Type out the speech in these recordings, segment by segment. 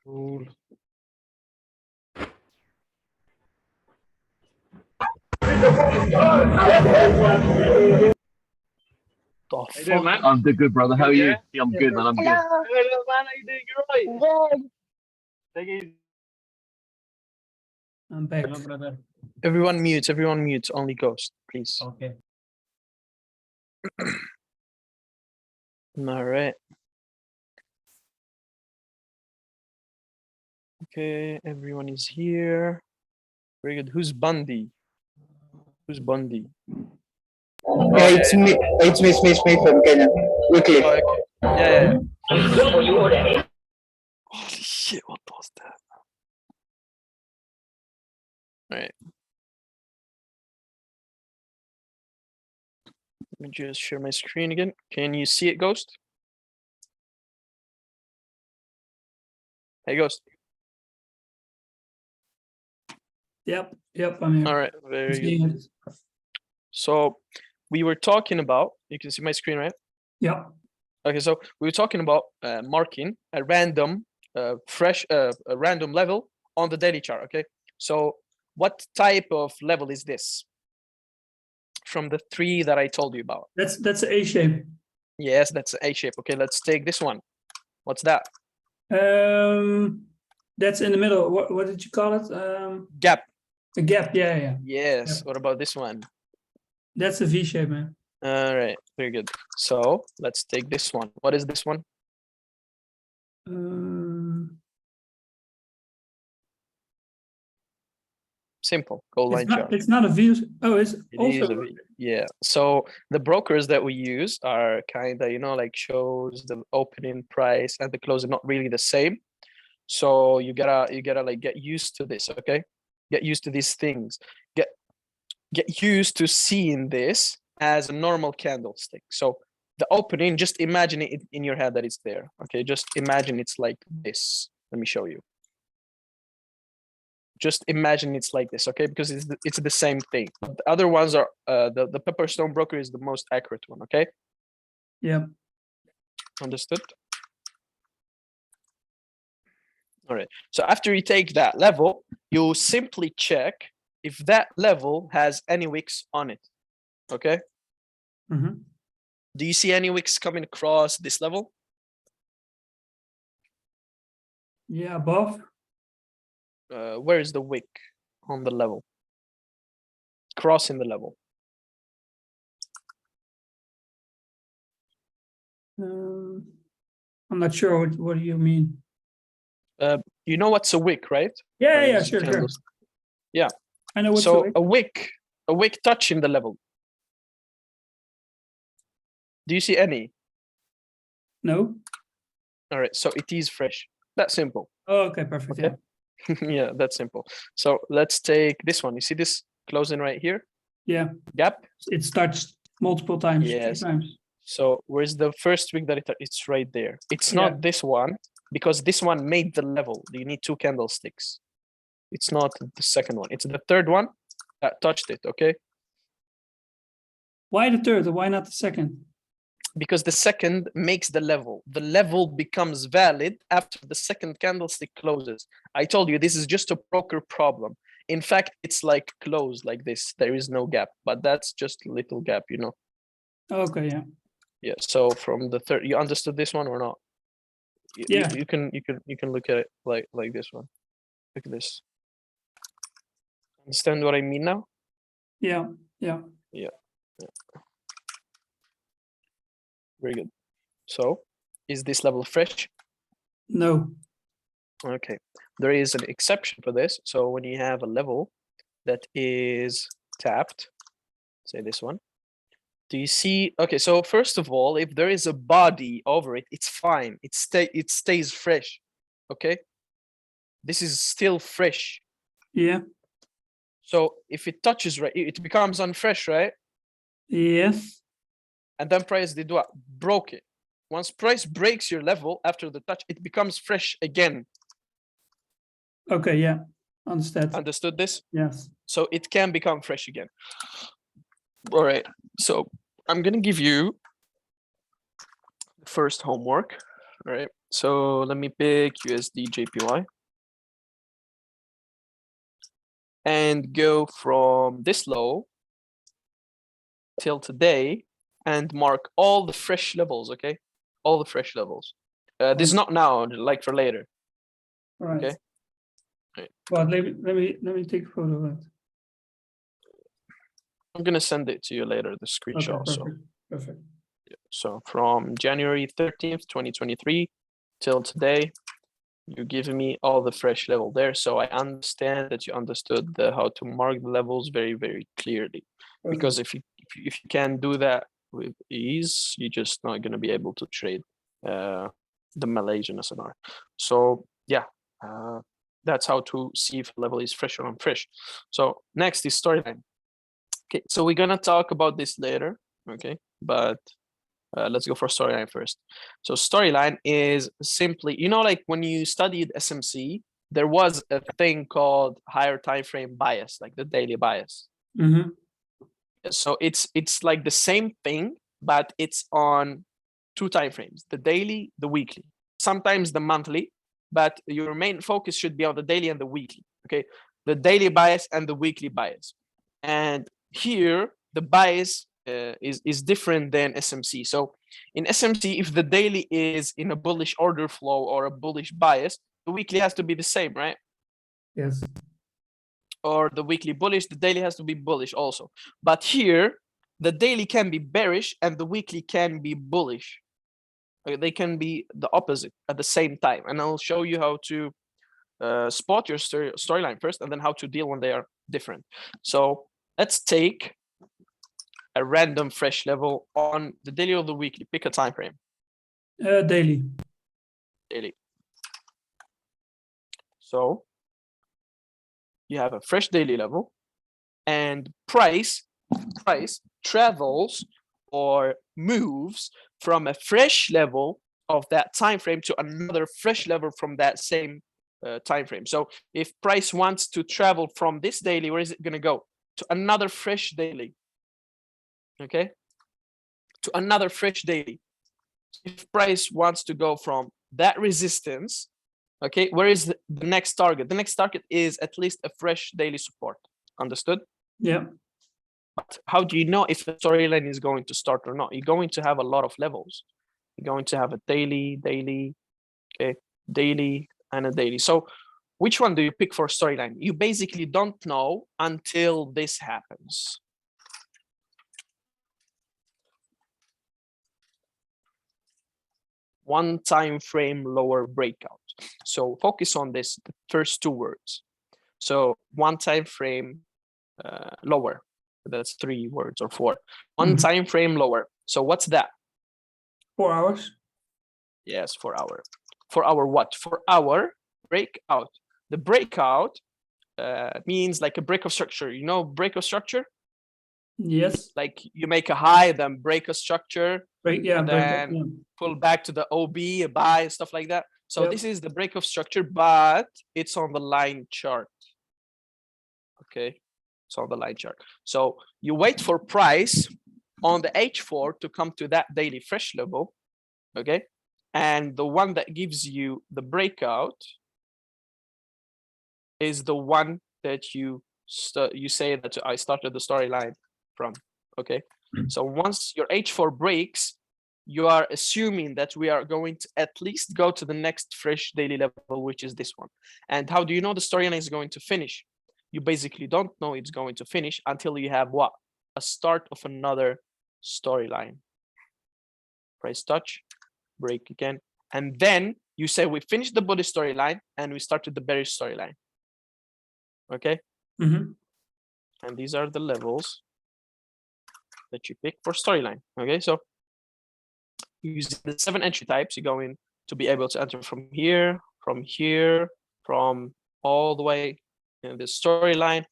Cool. The fuck? Man? I'm good, brother. How are you? Yeah, I'm good, man. I'm good. Hello, man. How you doing? You're right. Good. Take it easy. I'm back. Hello, brother. Everyone mute. Everyone mute. Only Ghost, please. Okay. All right. Okay, everyone is here. Very good. Who's Bundy? Who's Bundy? Yeah, it's me. It's me from Kenya. Weekly. Oh, okay. Yeah. Holy shit! What was that? All right. Let me just share my screen again. Can you see it, Ghost? Hey, Ghost. Yep, I'm here. All right. Very good. Seeing it. So we were talking about. You can see my screen, right? Yeah. Okay, so we were talking about marking a random, a random level on the daily chart. Okay, so what type of level is this? From the three that I told you about. That's a shape. Yes, that's an A shape. Okay, let's take this one. What's that? That's in the middle. What did you call it? Gap. A gap. Yeah. Yes. Yep. What about this one? That's a V shape, man. All right, very good. So let's take this one. What is this one? Simple. Goal line chart. It's not a V. Oh, it's It also is a V. Yeah. So the brokers that we use are kind of, like shows the opening price and the closing not really the same. So you gotta like get used to this, okay? Get used to these things. Get used to seeing this as a normal candlestick. So the opening, just imagine it in your head that it's there. Okay, just imagine it's like this. Let me show you. Just imagine it's like this, okay? Because it's the same thing. But the other ones are the Pepperstone broker is the most accurate one, okay? yeah. Understood? All right. So after you take that level, you simply check if that level has any wicks on it. Okay. Mm-hmm. Do you see any wicks coming across this level? Yeah, above. Where is the wick on the level? Crossing the level. I'm not sure what do you mean. You know what's a wick, right? Yeah, sure. Yeah. I know what's So a wick touching the level. Do you see any? No. All right. So it is fresh. That's simple. Oh, okay, perfect. Okay. Yeah, that's simple. So let's take this one. You see this closing right here? Yeah. Gap? It's touched multiple times. Yes. 2 times. So where's the first wick that it's right there? It's Yeah. not this one because this one made the level. You need 2 candlesticks. It's not the second one. It's the third one that touched it, okay? Why the third? Why not the second? Because the second makes the level. The level becomes valid after the second candlestick closes. I told you this is just a broker problem. In fact, it's like closed like this. There is no gap, but that's just a little gap, you know. Okay, yeah. Yeah. So from the third, you understood this one or not? Yeah. You can look at it like this one. Look at this. Understand what I mean now? Yeah. Very good. So is this level fresh? No. Okay. There is an exception for this. So when you have a level that is tapped, say this one, do you see? Okay, so first of all, if there is a body over it, it's fine. It stays fresh. Okay. This is still fresh. Yeah. So if it touches, right, it becomes unfresh, right? Yes. And then price did what? Broke it. Once price breaks your level after the touch, it becomes fresh again. Okay, yeah. Understood. Understood this? Yes. So it can become fresh again. All right. So I'm gonna give you the first homework. All right, so let me pick USD JPY and go from this low till today and mark all the fresh levels, okay? All the fresh levels. This is not now, like for later. All right. Okay. Right. Well, let me take a photo of that. I'm gonna send it to you later, the screenshot. Okay, So, perfect. yeah. So from January 13th, 2023 till today, you give me all the fresh level there. So I understand that you understood how to mark the levels very, very clearly. Because if you can do that with ease, you're just not gonna be able to trade the Malaysian SNR. So yeah, that's how to see if a level is fresh or unfresh. So next is storyline. Okay, so we're gonna talk about this later, okay? But let's go for storyline first. So storyline is simply, you know, like when you studied SMC, there was a thing called higher time frame bias, like the daily bias. Mm-hmm. So it's like the same thing, but it's on 2 time frames: the daily, the weekly, sometimes the monthly, but your main focus should be on the daily and the weekly. Okay, the daily bias and the weekly bias. And here the bias is different than SMC. So in SMC, if the daily is in a bullish order flow or a bullish bias, the weekly has to be the same, right? Yes. Or the weekly bullish, the daily has to be bullish also. But here, the daily can be bearish and the weekly can be bullish. Okay, they can be the opposite at the same time. And I'll show you how to spot your storyline first, and then how to deal when they are different. So let's take a random fresh level on the daily or the weekly. Pick a time frame. Daily. Daily. So you have a fresh daily level, and price travels or moves from a fresh level of that time frame to another fresh level from that same time frame. So if price wants to travel from this daily, where is it going to go? To another fresh daily. Okay, to another fresh daily. If price wants to go from that resistance, okay, where is the next target? The next target is at least a fresh daily support. Understood? Yeah. But how do you know if the storyline is going to start or not? You're going to have a lot of levels. You're going to have a daily, okay, daily, and a daily. So which one do you pick for storyline? You basically don't know until this happens. One time frame lower breakout. So focus on this, the first 2 words. So one time frame lower. That's 3 words or 4. One time frame lower. So what's that? 4 hours. Yes, 4 hour. 4 hour what? 4 hour breakout. The breakout means like a break of structure. You know break of structure? Yes. Like you make a high, then break a structure, and then yeah. pull back to the OB, a buy, and stuff like that. So this is the break of structure, but it's on the line chart. Okay, it's on the line chart. So you wait for price on the H4 to come to that daily fresh level. Okay, and the one that gives you the breakout is the one that you say that I started the storyline from. Okay, so once your H4 breaks, you are assuming that we are going to at least go to the next fresh daily level, which is this one. And how do you know the storyline is going to finish? You basically don't know it's going to finish until you have what? A start of another storyline. Price touch, break again, and then you say we finished the bullish storyline and we started the bearish storyline. Okay. And these are the levels that you pick for storyline. Okay, so using the 7 entry types, you're going to be able to enter from here, from all the way in the storyline,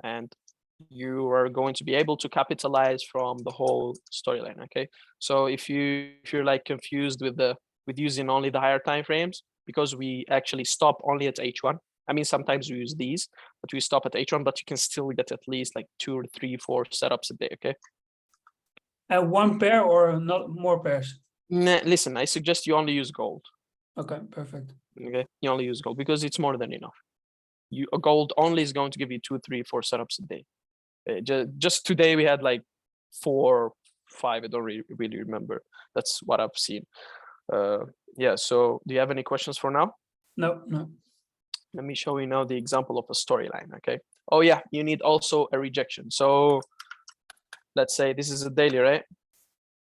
and you are going to be able to capitalize from the whole storyline. Okay, so if you're like confused with using only the higher time frames, because we actually stop only at H1. I mean, sometimes we use these, but we stop at H1, but you can still get at least like 2 or 3, 4 setups a day. Okay. 1 pair or not more pairs? Nah, listen, I suggest you only use gold. Okay, perfect. Okay, you only use gold because it's more than enough. A gold only is going to give you 2, 3, 4 setups a day. Just today we had like 4, 5. I don't really remember. That's what I've seen. Yeah. So do you have any questions for now? No, no. Let me show you now the example of a storyline. Okay. Oh yeah, you need also a rejection. So let's say this is a daily, right?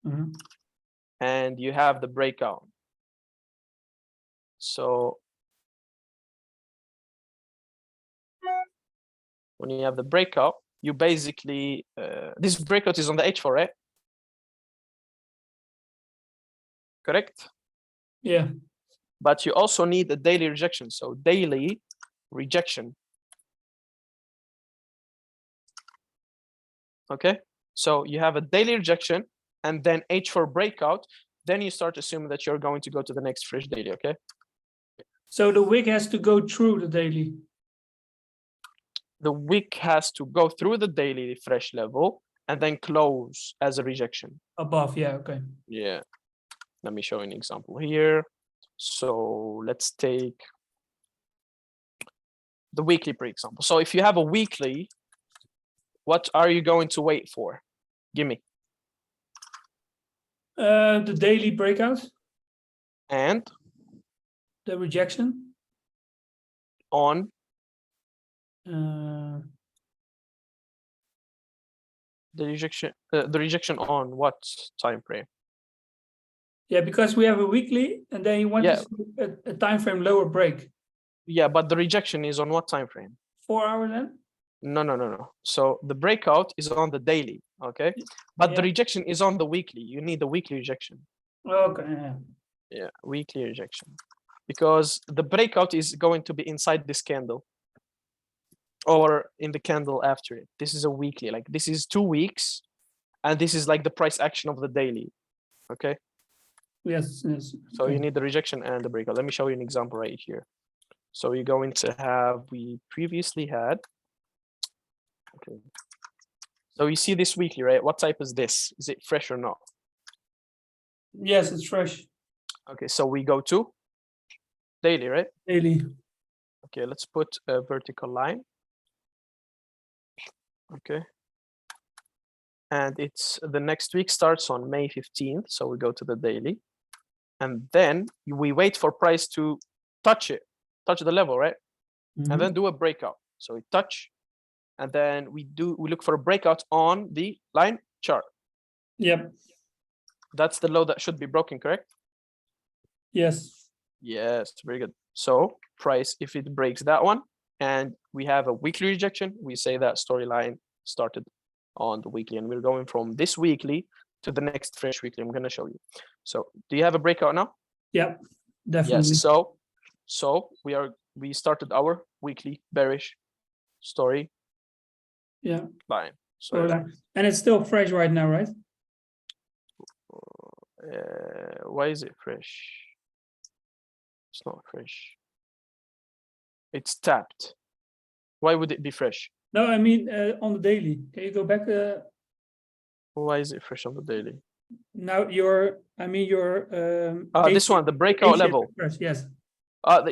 Mhm. And you have the breakout. So when you have the breakout, you basically this breakout is on the H4, right? Correct. Yeah. But you also need a daily rejection. So daily rejection. Okay. So you have a daily rejection and then H4 breakout. Then you start assuming that you're going to go to the next fresh daily. Okay. So the wick has to go through the daily. The wick has to go through the daily fresh level and then close as a rejection. Above, yeah, okay. Yeah. Let me show you an example here. So let's take the weekly, for example. So if you have a weekly, what are you going to wait for? Give me. The daily breakout, And the rejection. on Uh, the rejection on what time frame? yeah, because we have a weekly, and then you want Yeah. to see a time frame lower break. Yeah, but the rejection is on what time frame? 4 hours then? No. So the breakout is on the daily, okay? But the Yeah. rejection is on the weekly. You need the weekly rejection. Okay. Yeah. Yeah, weekly rejection. Because the breakout is going to be inside this candle or in the candle after it. This is a weekly, like this is 2 weeks, and this is like the price action of the daily, okay? Yes. Yes. So okay. you need the rejection and the breakout. Let me show you an example right here. So you're going to have, we previously had, okay. So you see this weekly, right? What type is this? Is it fresh or not? Yes, it's fresh. Okay, so we go to daily, right? Daily. Okay, let's put a vertical line. Okay. And it's the next week starts on May 15th. So we go to the daily. And then we wait for price to touch the level, right? Mhm. And then do a breakout. So we touch, and then we look for a breakout on the line chart. Yep. That's the low that should be broken, correct? Yes. Yes, very good. So price, if it breaks that one, and we have a weekly rejection, we say that storyline started on the weekly, and we're going from this weekly to the next fresh weekly. I'm going to show you. So do you have a breakout now? Yep. Definitely. Yes. So we started our weekly bearish story Yeah. line. So, and it's still fresh right now, right? Why is it fresh? It's not fresh. It's tapped. Why would it be fresh? No, I mean on the daily. Can you go back? Why is it fresh on the daily? Now your This one, the breakout level. Fresh, yes.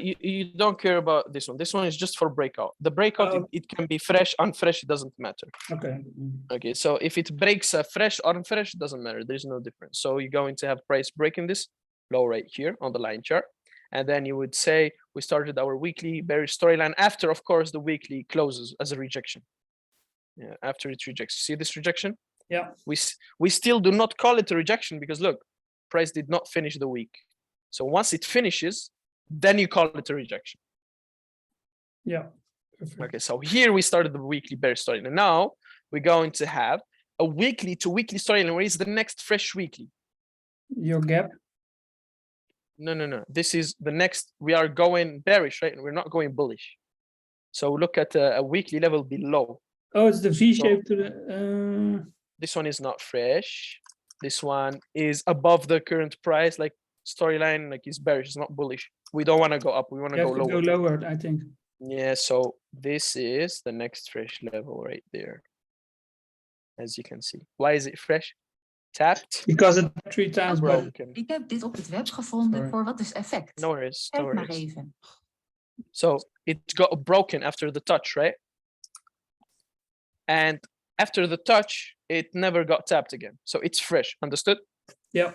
You don't care about this one. This one is just for breakout. The breakout, it can be fresh, unfresh, it doesn't matter. Okay. Okay, so if it breaks fresh or unfresh, it doesn't matter. There's no difference. So you're going to have price breaking this low right here on the line chart. And then you would say we started our weekly bearish storyline after, of course, the weekly closes as a rejection. Yeah, after it rejects. See this rejection? Yeah. We still do not call it a rejection because look, price did not finish the week. So once it finishes, then you call it a rejection. Yeah. Perfect. Okay, so here we started the weekly bearish storyline. And now we're going to have a weekly to weekly storyline. Where is the next fresh weekly? Your gap. No. This is the next. We are going bearish, right? And we're not going bullish. So look at a weekly level below. Oh, it's the V shape to the. This one is not fresh. This one is above the current price, like storyline, like it's bearish, it's not bullish. We don't want to go up. We want to go lower. Go lower, I think. Yeah. So this is the next fresh level right there. As you can see. Why is it fresh? tapped, Because it 3 times, but broken. Ik heb dit op het web gevonden Sorry. voor wat is effect. No worries, no Kijk maar worries. even. So it got broken after the touch, right? And after the touch, it never got tapped again. So it's fresh, understood? yeah.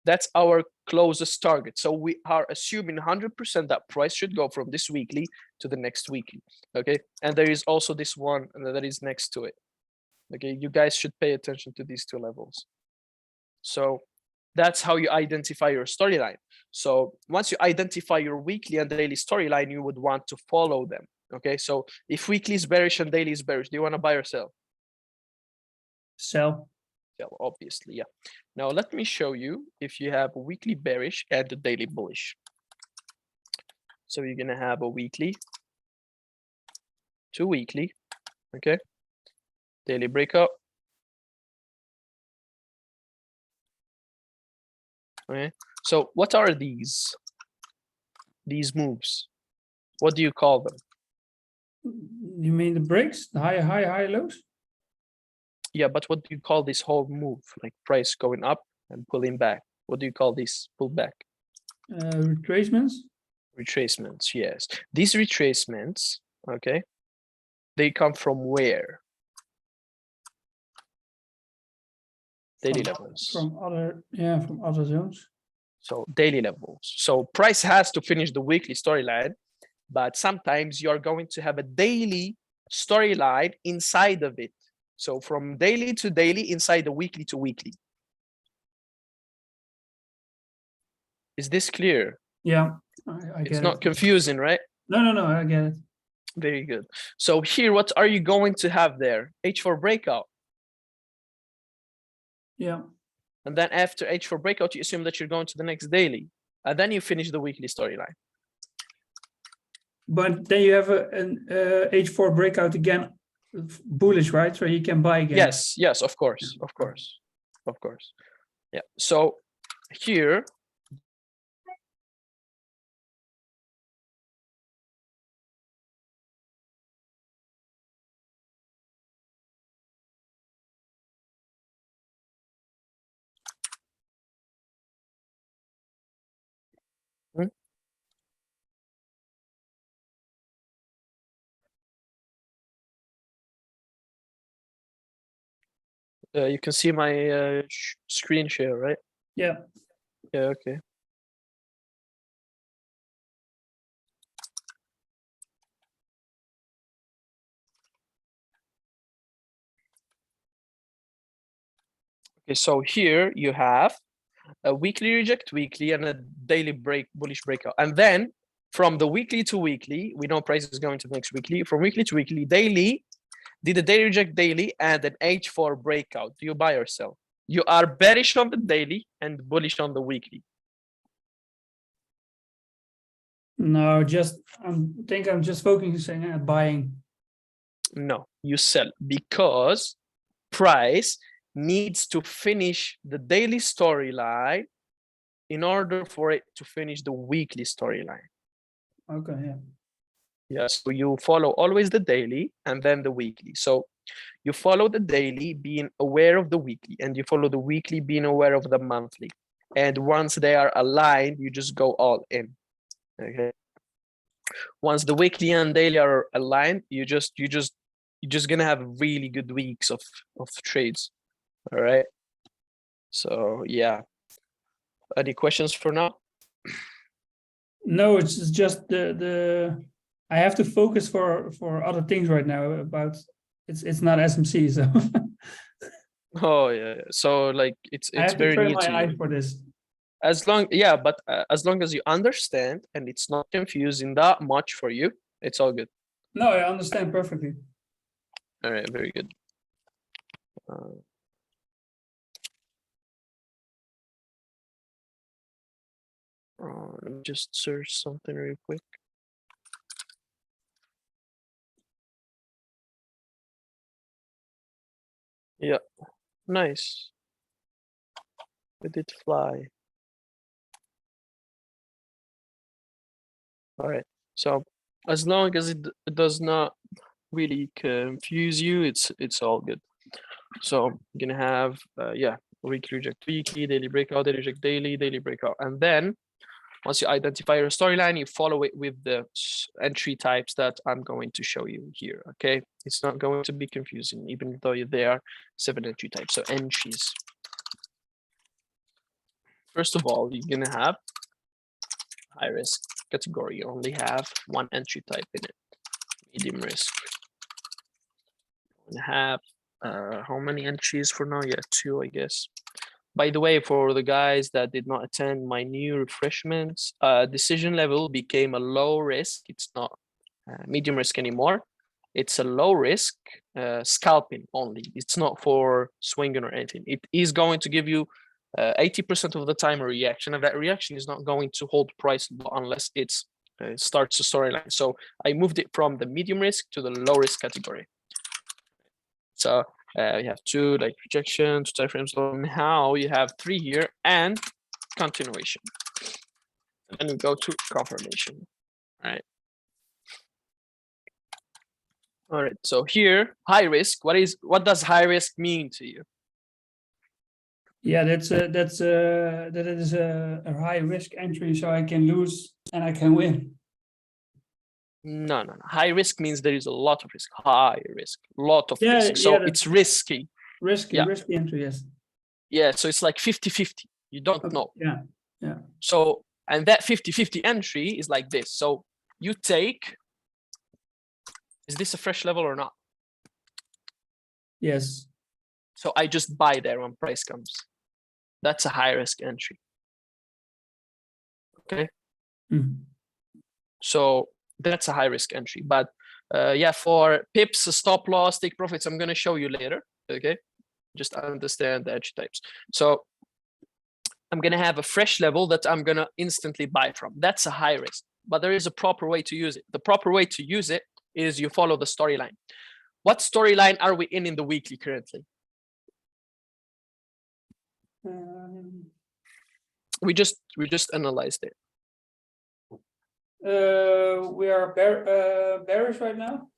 That's our closest target. So we are assuming 100% that price should go from this weekly to the next weekly, okay? And there is also this one that is next to it, okay? You guys should pay attention to these 2 levels. So that's how you identify your storyline. So once you identify your weekly and daily storyline, you would want to follow them, okay? So if weekly is bearish and daily is bearish, do you want to buy or sell? Sell. Yeah, obviously, yeah. Now let me show you if you have a weekly bearish and a daily bullish. So you're gonna have a weekly to weekly, okay? Daily breakout. Okay, so what are these moves? What do you call them? You mean the breaks? The high lows? Yeah, but what do you call this whole move? Like price going up and pulling back. What do you call this pullback? Retracements? Retracements, yes. These retracements, okay, they come from where? Daily levels. From other zones. So daily levels. So price has to finish the weekly storyline, but sometimes you are going to have a daily storyline inside of it. So from daily to daily, inside the weekly to weekly. Is this clear? Yeah, I get It's it. not confusing, right? No, I get it. Very good. So here, what are you going to have there? H4 breakout. Yeah. And then after H4 breakout, you assume that you're going to the next daily. And then you finish the weekly storyline. But then you have an H4 breakout again, bullish, right? So you can buy again. Yes, of course. Yeah. So here, you can see my screen share, right? Yeah. Yeah, okay. Okay, so here you have a weekly reject weekly and a daily bullish breakout. And then from the weekly to weekly, we know price is going to the next weekly. From weekly to weekly, daily, did the daily reject daily and an H4 breakout. Do you buy or sell? You are bearish on the daily and bullish on the weekly. No, I'm just focusing on buying. No, you sell because price needs to finish the daily storyline in order for it to finish the weekly storyline. Okay, yeah. Yeah, so you follow always the daily and then the weekly. So you follow the daily being aware of the weekly, and you follow the weekly being aware of the monthly. And once they are aligned, you just go all in. Okay. Once the weekly and daily are aligned, you're just gonna have really good weeks of trades. All right. So yeah. Any questions for now? No, it's just the I have to focus for other things right now about it's not SMC, so Oh yeah. So like it's I have to very train new my to eye you. for this. As long as you understand and it's not confusing that much for you, it's all good. No, I understand perfectly. All right, very good. Let me just search something real quick. Yeah, nice. It did fly. All right. So as long as it does not really confuse you, it's all good. So I'm gonna have yeah, weekly reject weekly, daily breakout, daily reject daily, daily breakout. And then once you identify your storyline, you follow it with the entry types that I'm going to show you here, okay? It's not going to be confusing, even though there are 7 entry types. So entries. First of all, you're gonna have high risk category. You only have 1 entry type in it. Medium risk. You have how many entries for now? Yeah, 2, I guess. By the way, for the guys that did not attend my new refreshments, decision level became a low risk. It's not medium risk anymore. It's a low risk scalping only. It's not for swinging or anything. It is going to give you 80% of the time a reaction, and that reaction is not going to hold price unless it starts a storyline. So I moved it from the medium risk to the low risk category. So you have 2 like rejection, 2 time frames. So now you have 3 here and continuation. And then we go to confirmation. All right. All right. So here, high risk. What does high risk mean to you? Yeah, that is a high risk entry, so I can lose and I can win. No. High risk means there is a lot of risk. High risk, lot of Yeah, risk. So yeah, it's risky. Risky, Yeah. risky entry, yes. Yeah. So it's like 50-50. You don't know. Yeah. So, and that 50-50 entry is like this. So you take, is this a fresh level or not? Yes. So I just buy there when price comes. That's a high risk entry. Okay. Mm. So that's a high risk entry. But yeah, for pips, stop loss, take profits, I'm going to show you later. Okay. Just understand the entry types. So I'm going to have a fresh level that I'm going to instantly buy from. That's a high risk, but there is a proper way to use it. The proper way to use it is you follow the storyline. What storyline are we in the weekly currently? We just analyzed it. We are bearish right now.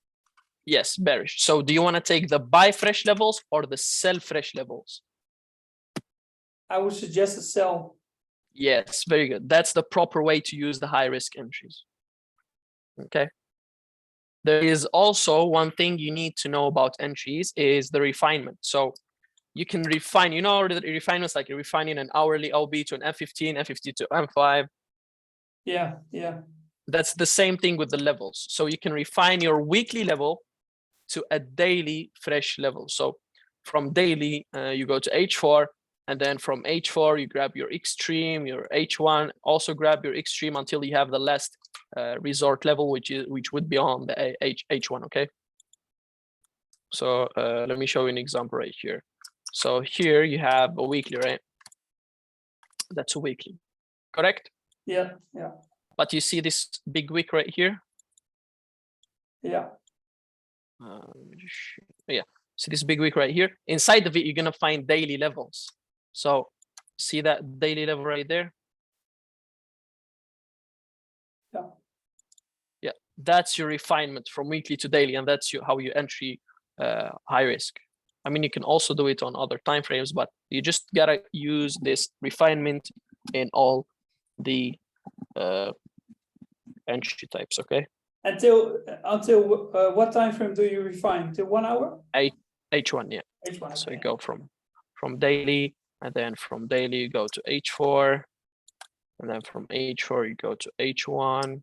Yes, bearish. So do you want to take the buy fresh levels or the sell fresh levels? I would suggest a sell. Yes, very good. That's the proper way to use the high risk entries. Okay. There is also one thing you need to know about entries is the refinement. So you can refine, you know, the refinements, like you're refining an hourly OB to an M15, M50 to M5. Yeah. That's the same thing with the levels. So you can refine your weekly level to a daily fresh level. So from daily, you go to H4, and then from H4, you grab your extreme, your H1, also grab your extreme until you have the last resort level, which would be on the H1, okay? So let me show you an example right here. So here you have a weekly, right? That's a weekly, correct? Yeah. But you see this big wick right here? Yeah. Yeah, so this big wick right here. Inside of it, you're gonna find daily levels. So see that daily level right there? Yeah, that's your refinement from weekly to daily, and that's how you entry high risk. I mean, you can also do it on other time frames, but you just gotta use this refinement in all the entry types, okay? Until what time frame do you refine? Till 1 hour? H1, yeah. H1. So you Okay. go from daily, and then from daily you go to H4, and then from H4 you go to H1.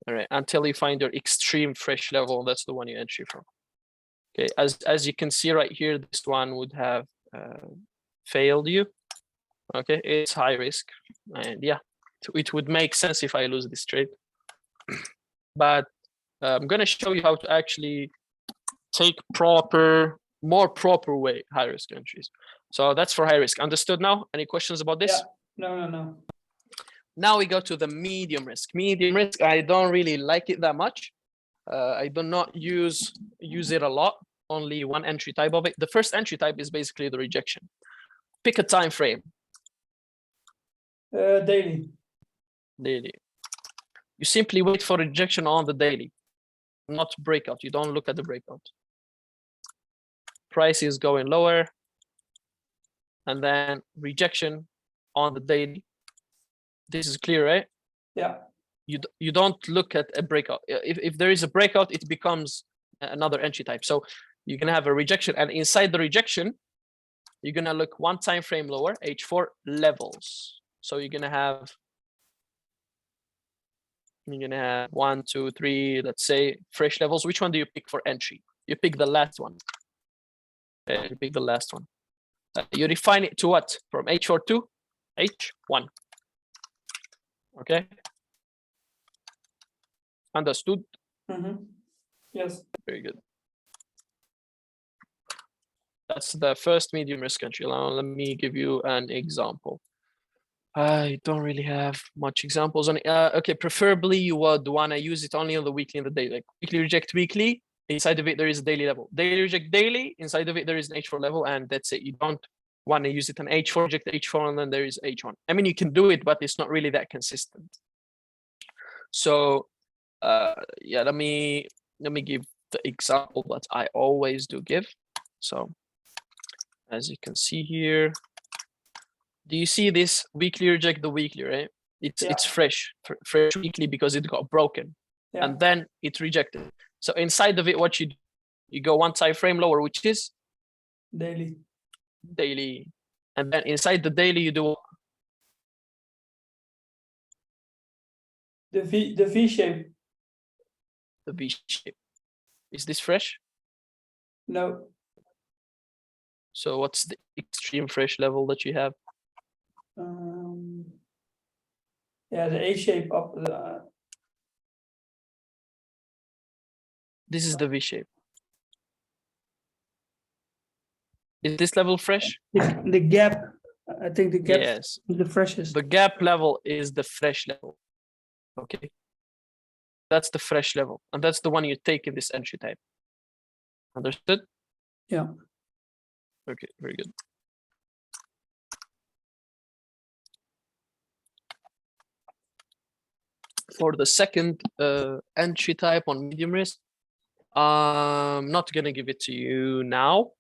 All right, until you find your extreme fresh level, that's the one you entry from. Okay, as you can see right here, this one would have failed you. Okay, it's high risk, and yeah, it would make sense if I lose this trade. But I'm gonna show you how to actually take more proper way high risk entries. So that's for high risk. Understood now? Any questions about this? Yeah. No. Now we go to the medium risk. Medium risk, I don't really like it that much. I do not use it a lot. Only one entry type of it. The first entry type is basically the rejection. Pick a time frame. Daily. Daily. You simply wait for rejection on the daily, not breakout. You don't look at the breakout. Price is going lower. and then rejection on the daily. This is clear, right? Yeah. You don't look at a breakout. If there is a breakout, it becomes another entry type. So you're gonna have a rejection, and inside the rejection, you're gonna look one time frame lower, H4 levels. So you're gonna have 1, 2, 3, let's say fresh levels. Which one do you pick for entry? You pick the last one. You pick the last one. You refine it to what? From H4 to H1. Okay. Understood? Yes. Very good. That's the first medium risk entry. Now let me give you an example. I don't really have much examples on it. Okay, preferably you would want to use it only on the weekly and the daily. Like weekly reject weekly, inside of it there is a daily level. Daily reject daily, inside of it there is an H4 level, and that's it. You don't want to use it on H4, reject H4, and then there is H1. I mean, you can do it, but it's not really that consistent. So yeah, let me give the example that I always do give. So as you can see here, do you see this weekly reject the weekly, right? It's fresh weekly because it got broken, and then it's rejected. So inside of it, what you go one time frame lower, which is Daily. And then inside the daily you do The V shape. the V shape. Is this fresh? No. So what's the extreme fresh level that you have? Yeah, the A shape up. This is the V shape. Is this level fresh? The gap. I think the gap Yes. is the freshest. The gap level is the fresh level. Okay. That's the fresh level. And that's the one you take in this entry type. Understood? Yeah. Okay, very good. For the second entry type on medium risk, I'm not gonna give it to you now.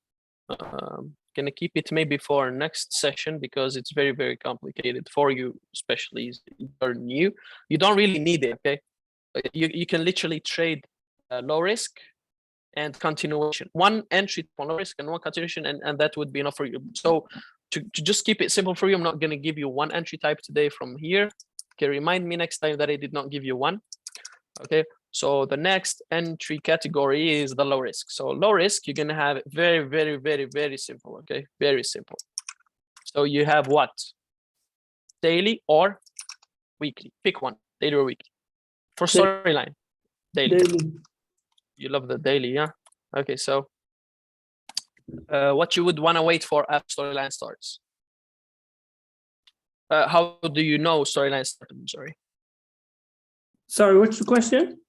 Gonna keep it maybe for next session because it's very, very complicated for you, especially if you're new. You don't really need it, okay? You can literally trade low risk and continuation. One entry on low risk and one continuation, and that would be enough for you. So to just keep it simple for you, I'm not gonna give you one entry type today from here. Okay, remind me next time that I did not give you one. Okay, so the next entry category is the low risk. So low risk, you're gonna have it very, very, very, very simple. Okay, very simple. So you have what? Daily or weekly? Pick one, daily or weekly. For storyline, daily. You love the daily, yeah? Okay, so what you would want to wait for after storyline starts? How do you know storyline started? I'm sorry. Sorry, what's the question?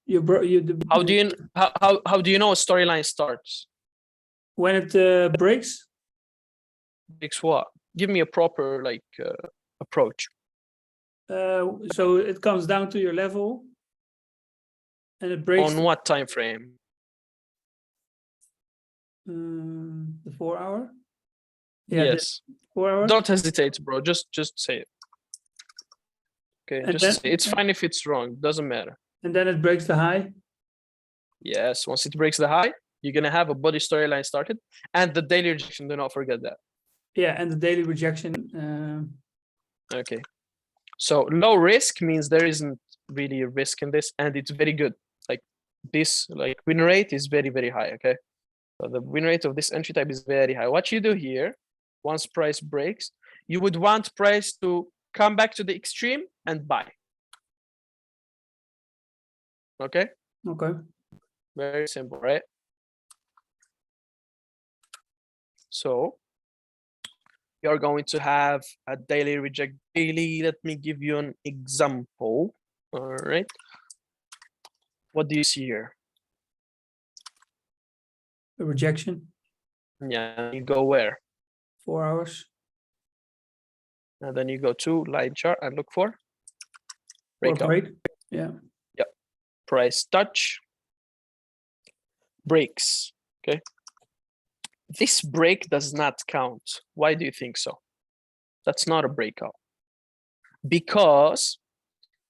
How do you know a storyline starts? When it breaks? Breaks what? Give me a proper like approach. So it comes down to your level, and it breaks On what time frame? the 4 hour. Yeah, Yes. 4 hours. Don't hesitate, bro. Just say it. Okay, And just then- say it. It's fine if it's wrong. Doesn't matter. And then it breaks the high. Yes. Once it breaks the high, you're gonna have a body storyline started, and the daily rejection. Do not forget that. Yeah, and the daily rejection. Okay. So low risk means there isn't really a risk in this, and it's very good. Like this, like win rate is very, very high. Okay. So the win rate of this entry type is very high. What you do here, once price breaks, you would want price to come back to the extreme and buy. Okay. Okay. Very simple, right? So you're going to have a daily reject daily. Let me give you an example. All right. What do you see here? A rejection. Yeah, you go where? 4 hours. And then you go to line chart and look for Or breakout. break. Yeah. Price touch breaks. Okay. This break does not count. Why do you think so? That's not a breakout. Because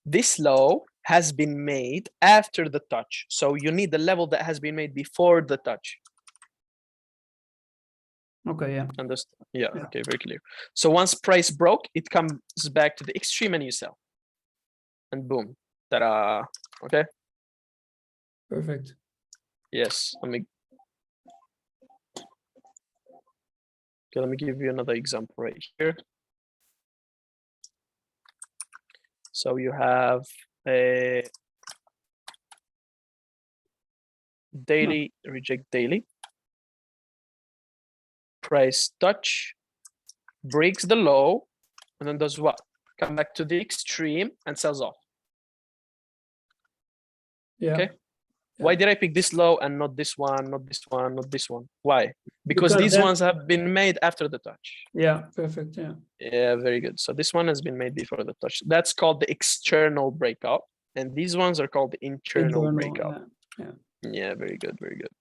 this low has been made after the touch. So you need the level that has been made before the touch. Okay, yeah. Understand? Yeah, Yeah. okay, very clear. So once price broke, it comes back to the extreme and you sell. And boom. Ta-da. Okay. Perfect. Yes. Okay, let me give you another example right here. So you have a daily, reject daily. Price touch, breaks the low, and then does what? Come back to the extreme and sells off. Yeah. Okay. Why did I pick this low and not this one, not this one, not this one? Why? Because these that- ones have been made after the touch. Yeah, perfect. Yeah. Yeah, very good. So this one has been made before the touch. That's called the external breakout. And these ones are called the internal breakout. Yeah. Yeah, very good, very good.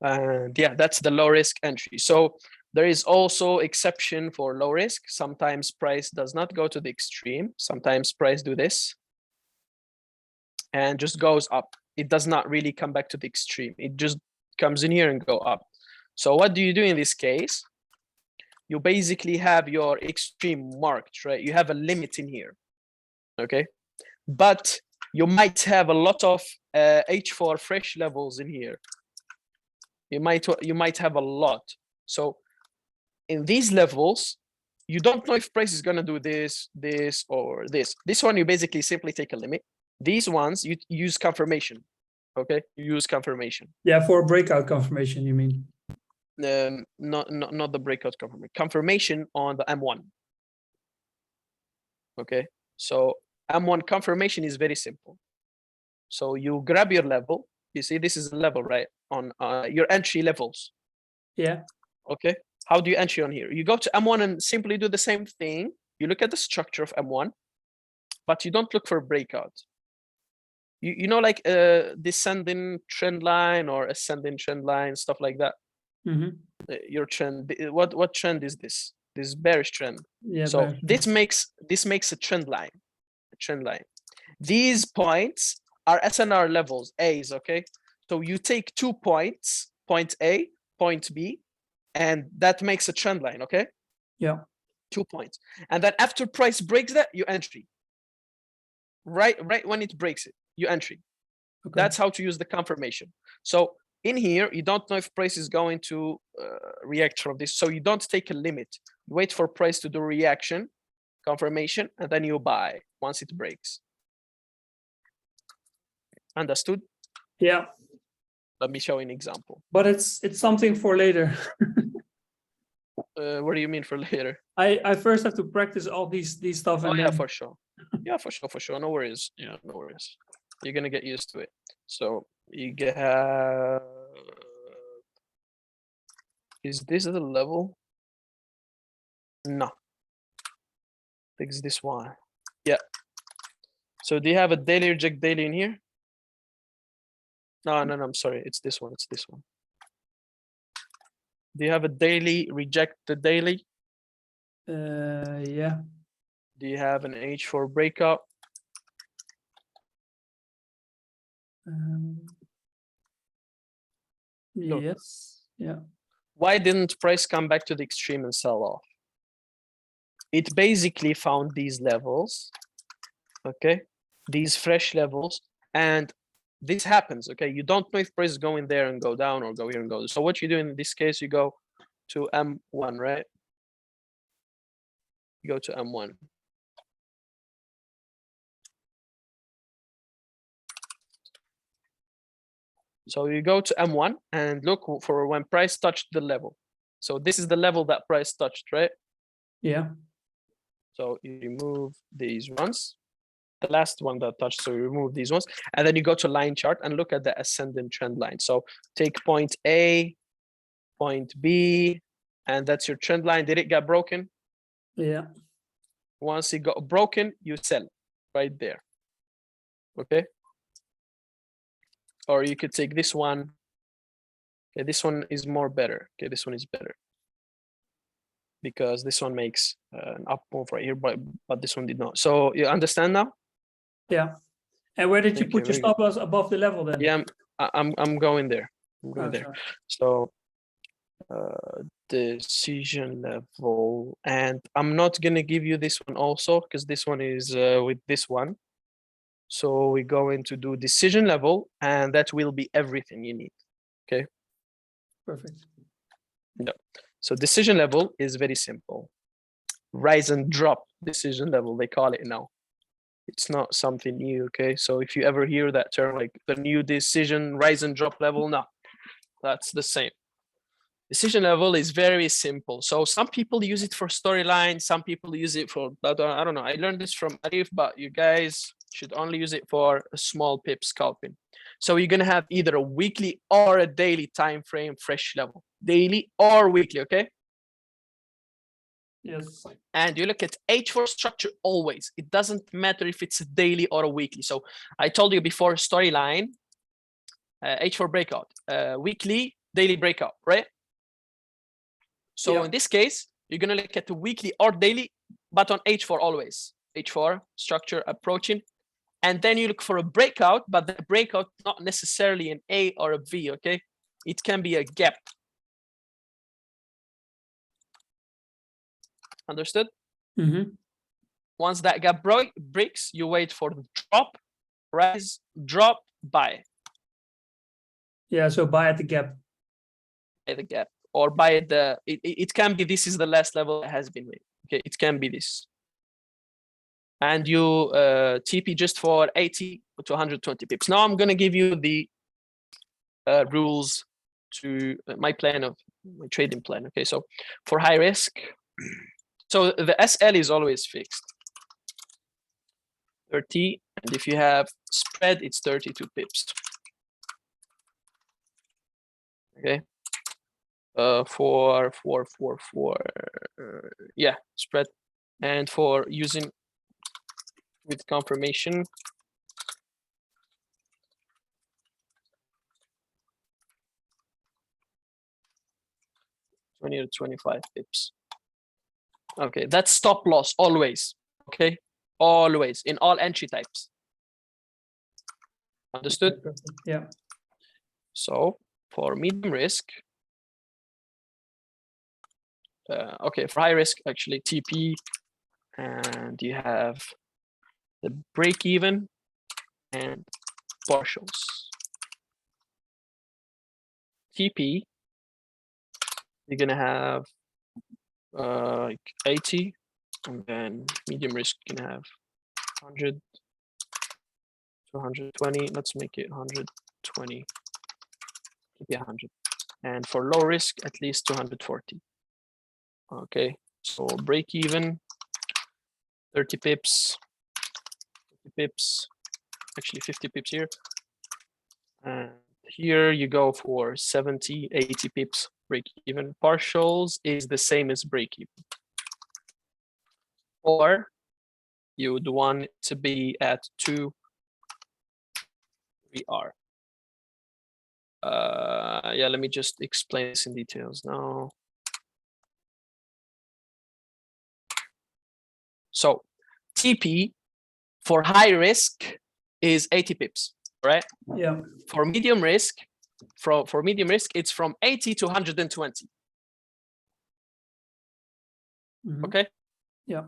And yeah, that's the low risk entry. So there is also exception for low risk. Sometimes price does not go to the extreme. Sometimes price do this and just goes up. It does not really come back to the extreme. It just comes in here and go up. So what do you do in this case? You basically have your extreme marked, right? You have a limit in here, okay? But you might have a lot of H4 fresh levels in here. You might have a lot. So in these levels, you don't know if price is gonna do this, this, or this. This one, you basically simply take a limit. These ones, you use confirmation, okay? You use confirmation. Yeah, for breakout confirmation, you mean? Not the breakout confirmation. Confirmation on the M1. Okay, so M1 confirmation is very simple. So you grab your level. You see, this is a level, right? On your entry levels. Yeah. Okay. How do you entry on here? You go to M1 and simply do the same thing. You look at the structure of M1, but you don't look for breakout. You know, like descending trend line or ascending trend line, stuff like that. Mm-hmm. Your trend. What trend is this? This bearish trend. Yeah. So bearish. this makes a trend line. A trend line. These points are SNR levels, A's. Okay. So you take 2 points, point A, point B, and that makes a trend line. Okay. Yeah. 2 points, and then after price breaks that, you entry. Right when it breaks it, you entry. Okay. That's how to use the confirmation. So in here, you don't know if price is going to react from this. So you don't take a limit. Wait for price to do reaction, confirmation, and then you buy once it breaks. Understood? Yeah. Let me show you an example. But it's something for later. What do you mean for later? I first have to practice all these stuff Oh and yeah, then for sure. Yeah, for sure. No worries. Yeah, no worries. You're gonna get used to it. So you get. Is this the level? No. I think it's this one. Yeah. So do you have a daily reject daily in here? No, I'm sorry. It's this one. It's this one. Do you have a daily reject the daily? yeah. Do you have an H4 breakout? Look. Yes. Yeah. Why didn't price come back to the extreme and sell off? It basically found these levels, okay? These fresh levels, and this happens, okay? You don't know if price is going there and go down or go here and go. So what you do in this case, you go to M1, right? You go to M1. So you go to M1 and look for when price touched the level. So this is the level that price touched, right? Yeah. So you remove these ones, the last one that touched, so you remove these ones, and then you go to line chart and look at the ascending trend line. So take point A, point B, and that's your trend line. Did it get broken? Yeah. Once it got broken, you sell right there. Okay. Or you could take this one. Okay, this one is more better. Okay, this one is better. because this one makes an up move right here, but this one did not. So you understand now? Yeah. And where did you Okay, put your very good. stop loss above the level then? Yeah, I'm going there. I'm going Oh, there. sorry. So decision level, and I'm not gonna give you this one also because this one is with this one. So we're going to do decision level, and that will be everything you need. Okay. Perfect. So decision level is very simple. Rise and drop decision level, they call it now. It's not something new, okay? So if you ever hear that term, like the new decision rise and drop level, no, that's the same. Decision level is very simple. So some people use it for storyline, some people use it for, I don't know. I learned this from Arif, but you guys should only use it for a small pip scalping. So you're gonna have either a weekly or a daily time frame fresh level, daily or weekly, okay? Yes. And you look at H4 structure always. It doesn't matter if it's a daily or a weekly. So I told you before, storyline, H4 breakout, weekly, daily breakout, right? So Yeah. in this case, you're gonna look at the weekly or daily, but on H4 always. H4 structure approaching, and then you look for a breakout, but the breakout not necessarily an A or a V, okay? It can be a gap. Understood? Mm-hmm. Once that gap breaks, you wait for the drop, rise, drop, buy. Yeah, so buy at the gap. Buy the gap, or buy the, it can be this is the last level that has been made. Okay, it can be this. And you TP just for 80 to 120 pips. Now I'm gonna give you the rules to my plan of my trading plan. Okay, so for high risk, so the SL is always fixed. 30, and if you have spread, it's 32 pips. Okay. For yeah, spread, and for using with confirmation, $20 to 25 pips. Okay, that's stop loss always. Okay, always in all entry types. Understood? Yeah. So for medium risk, okay, for high risk, actually TP, and you have the break even and partials. TP, you're gonna have like 80, and then medium risk you can have 100 to 120. Let's make it 120. Yeah, 100. And for low risk, at least 240. Okay, so break even 30 pips, 50 pips, actually 50 pips here. And here you go for 70, 80 pips break even. Partials is the same as break even. Or you would want it to be at 2 VR. Yeah, let me just explain this in details now. So TP for high risk is 80 pips, right? Yeah. For medium risk, for medium risk, it's from 80 to 120. Mhm. Okay. Yeah.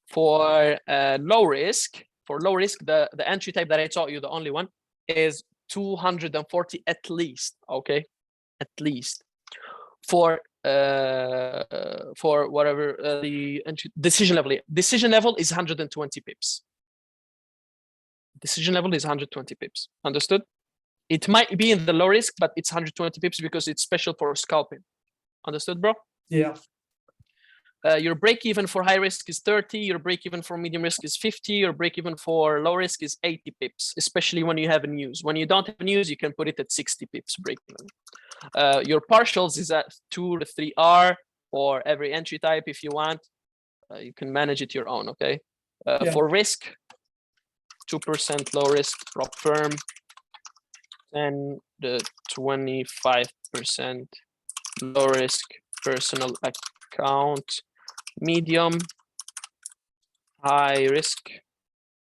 For low risk, the entry type that I taught you, the only one, is 240 at least. Okay, at least. For whatever the entry decision level is 120 pips. Decision level is 120 pips. Understood? It might be in the low risk, but it's 120 pips because it's special for scalping. Understood, bro? Yeah. Your break even for high risk is 30, your break even for medium risk is 50, your break even for low risk is 80 pips, especially when you have news. When you don't have news, you can put it at 60 pips break even. Your partials is at 2 to 3R for every entry type if you want. You can manage it your own, okay? Yeah. For risk, 2% low risk prop firm, 10 to 25% low risk personal account, medium, high risk.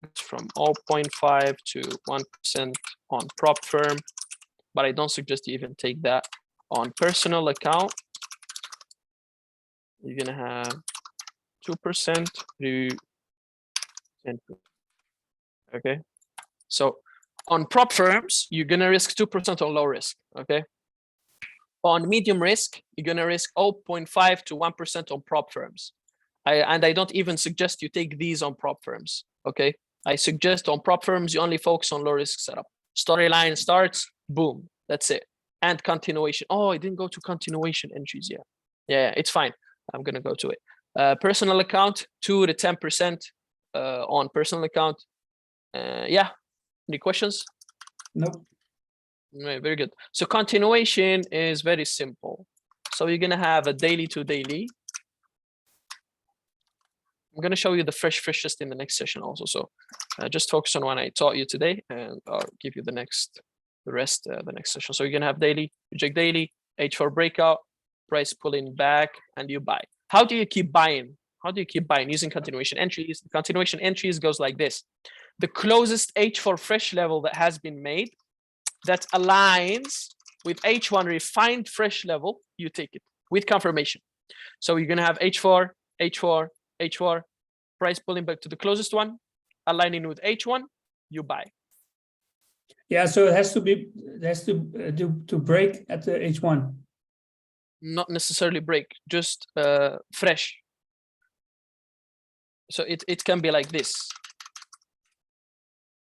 It's from 0.5 to 1% on prop firm, but I don't suggest you even take that. On personal account, you're gonna have 2% to 10%. Okay, so on prop firms, you're gonna risk 2% on low risk. Okay, on medium risk, you're gonna risk 0.5 to 1% on prop firms. And I don't even suggest you take these on prop firms. Okay, I suggest on prop firms you only focus on low risk setup. Storyline starts, boom, that's it. And continuation. Oh, I didn't go to continuation entries yet. Yeah, it's fine. I'm gonna go to it. Personal account, 2 to 10% on personal account. Yeah, any questions? Nope. Right, very good. So continuation is very simple. So you're gonna have a daily to daily. I'm gonna show you the freshest in the next session also. So just focus on what I taught you today, and I'll give you the rest the next session. So you're gonna have daily, reject daily, H4 breakout, price pulling back, and you buy. How do you keep buying? How do you keep buying? Using continuation entries. The continuation entries goes like this. The closest H4 fresh level that has been made that aligns with H1 refined fresh level, you take it with confirmation. So you're gonna have H4, H4, H4, price pulling back to the closest one, aligning with H1, you buy. Yeah, so it has to to break at the H1. Not necessarily break, just fresh. So it can be like this.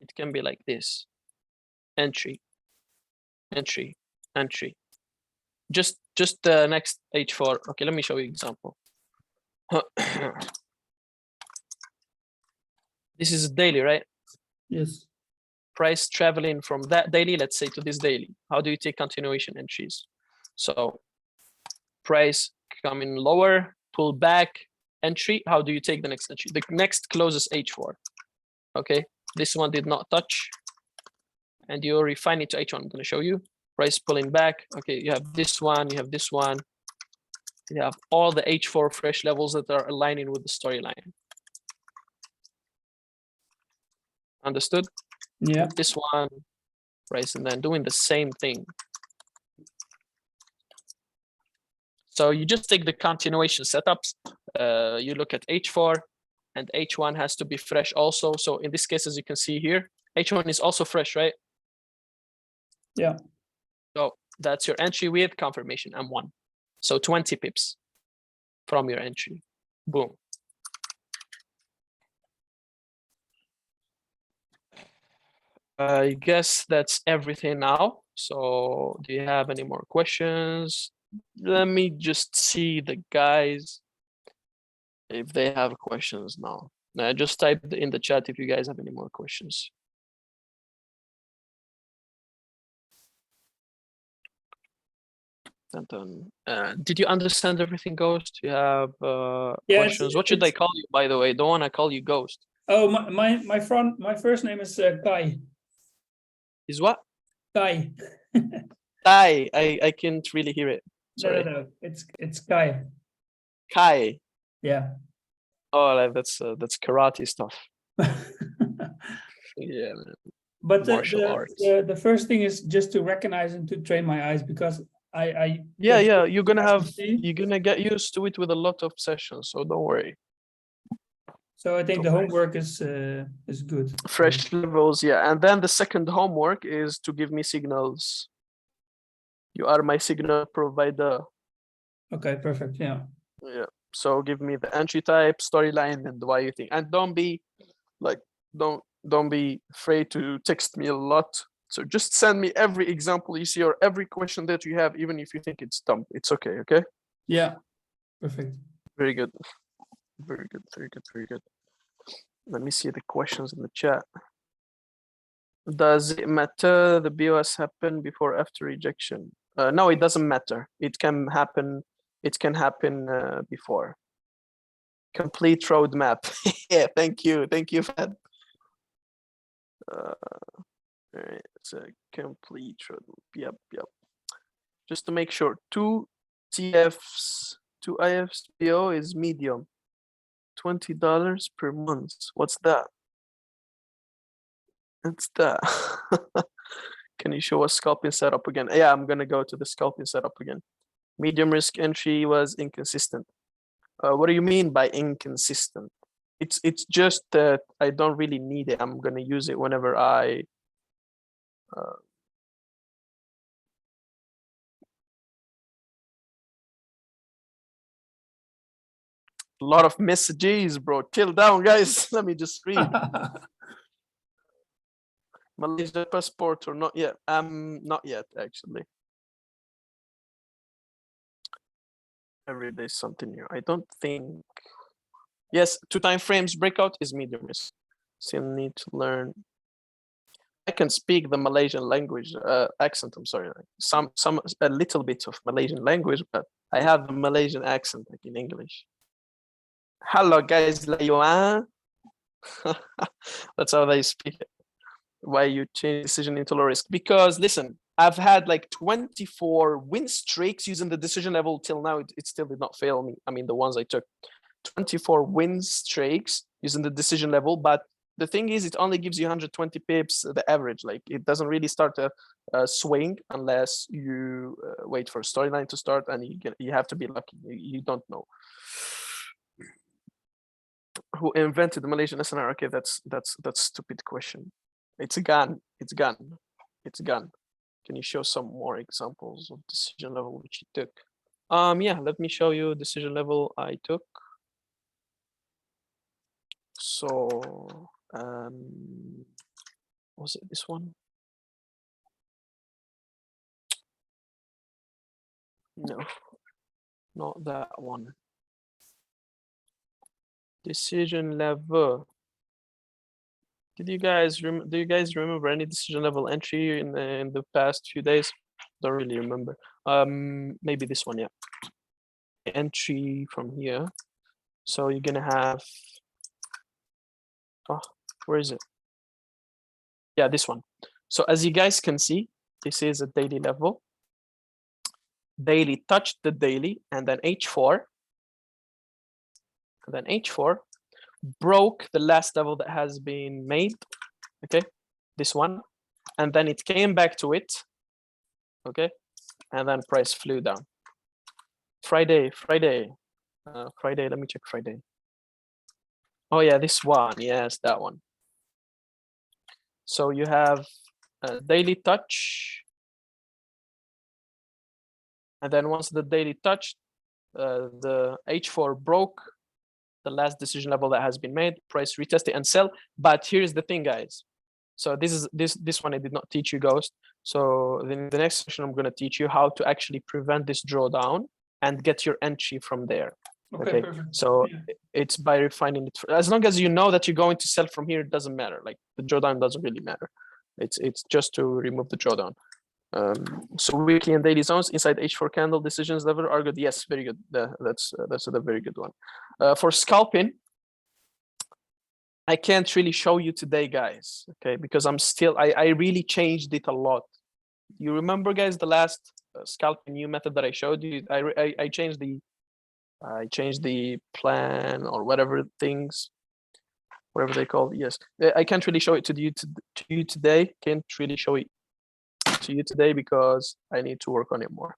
It can be like this. Entry, entry, entry. Just the next H4. Okay, let me show you example. This is daily, right? Yes. Price traveling from that daily, let's say, to this daily. How do you take continuation entries? So price coming lower, pull back, entry. How do you take the next entry? The next closest H4. Okay, this one did not touch, and you refine it to H1. I'm going to show you. Price pulling back. Okay, you have this one, you have this one. You have all the H4 fresh levels that are aligning with the storyline. Understood? Yeah. This one, price, and then doing the same thing. So you just take the continuation setups. You look at H4, and H1 has to be fresh also. So in this case, as you can see here, H1 is also fresh, right? Yeah. So that's your entry with confirmation M1. So 20 pips from your entry. Boom. I guess that's everything now. So do you have any more questions? Let me just see the guys if they have questions now. Just type in the chat if you guys have any more questions. Did you understand everything, Ghost? You have questions? What should I call you, by the way? Don't want to call you Ghost. Oh, my first name is Kai. Is what? Kai. Kai. I can't really hear it. Sorry. No. It's Kai. Kai. Yeah. Oh, like that's karate stuff. Yeah, man. But Martial arts. the first thing is just to recognize and to train my eyes, because yeah, you're gonna get used to it with a lot of sessions, so don't worry. So I think the homework is good. Fresh levels, yeah. And then the second homework is to give me signals. You are my signal provider. Okay, perfect. Yeah. Yeah. So give me the entry type, storyline, and why you think. And don't be like, don't be afraid to text me a lot. So just send me every example you see or every question that you have, even if you think it's dumb. It's okay, okay? Yeah. Perfect. Very good. Very good, very good, very good. Let me see the questions in the chat. Does it matter the BOS happen before or after rejection? No, it doesn't matter. It can happen. It can happen before. Complete roadmap. Yeah, thank you, Fed. Alright, it's a complete roadmap. Yep. Just to make sure, 2 TFs, 2 IFs BO is medium. $20 per month. What's that? It's that. Can you show us scalping setup again? Yeah, I'm gonna go to the scalping setup again. Medium risk entry was inconsistent. What do you mean by inconsistent? It's just that I don't really need it. I'm gonna use it whenever I a lot of messages, bro. Chill down, guys. Let me just read. Malaysia passport or not yet? Not yet, actually. Every day something new. I don't think. Yes, 2 time frames breakout is medium risk. Still need to learn. I can speak the Malaysian language accent. I'm sorry, a little bit of Malaysian language, but I have the Malaysian accent like in English. Hello, guys, Layuan. That's how they speak it. Why you change decision into low risk? Because listen, I've had like 24 win streaks using the decision level till now. It still did not fail me. I mean, the ones I took, 24 win streaks using the decision level. But the thing is, it only gives you 120 pips, the average. Like it doesn't really start a swing unless you wait for storyline to start, and you have to be lucky. You don't know who invented the Malaysian SNR. Okay, that's stupid question. It's a gun. It's gun. It's gun. Can you show some more examples of decision level which you took? Yeah, let me show you decision level I took. So, was it this one? No, not that one. Decision level. Do you guys remember any decision level entry in the past few days? Don't really remember. Maybe this one, yeah. Entry from here. So you're gonna have. Oh, where is it? Yeah, this one. So as you guys can see, this is a daily level. Daily touched the daily, and then H4. And then H4 broke the last level that has been made. Okay, this one. And then it came back to it. Okay, and then price flew down. Friday. Let me check Friday. Oh yeah, this one. Yes, that one. So you have a daily touch, and then once the daily touched, the H4 broke the last decision level that has been made. Price retest it and sell. But here's the thing, guys. So this one I did not teach you, Ghost. So in the next session, I'm going to teach you how to actually prevent this drawdown and get your entry from there. Okay, perfect. So Yeah. it's by refining it. As long as you know that you're going to sell from here, it doesn't matter. Like the drawdown doesn't really matter. It's just to remove the drawdown. So weekly and daily zones inside H4 candle decisions level are good. Yes, very good. That's a very good one. For scalping, I can't really show you today, guys. Okay, because I really changed it a lot. You remember, guys, the last scalping new method that I showed you? I changed the plan or whatever things, whatever they call it. Yes, I can't really show it to you today. Can't really show it to you today because I need to work on it more.